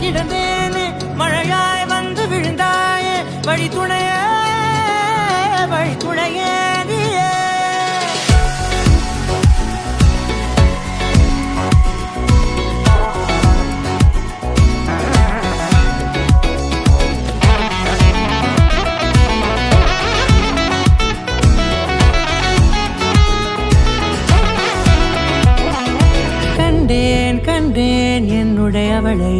கிடந்தேனே மழையாய் வந்து விழுந்தாயே வழி துணையே நீயே கண்டேன் என்னுடையவளை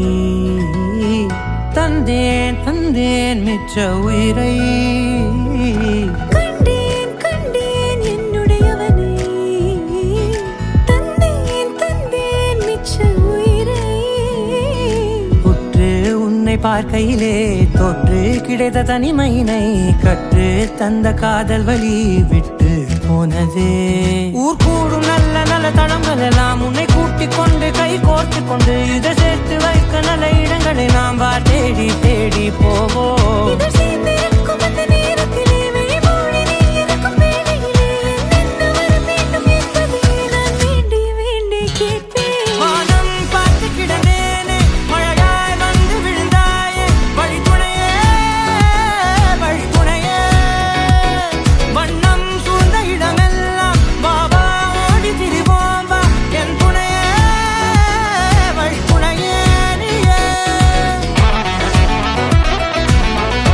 தந்தேன் மிச்ச உயிரை கண்டேன் என்னுடையவனை தந்தேன் மிச்ச உயிரை உற்று உன்னை பார்க்கையிலே தொற்று கிடைத்த தனிமையினை கற்று தந்த காதல் வழி விட்டு போனதே ஊர் கூடும் நல்ல நல்ல தளங்கள் எல்லாம் உன்னை கூட்டிக் கொண்டு கை கோர்த்து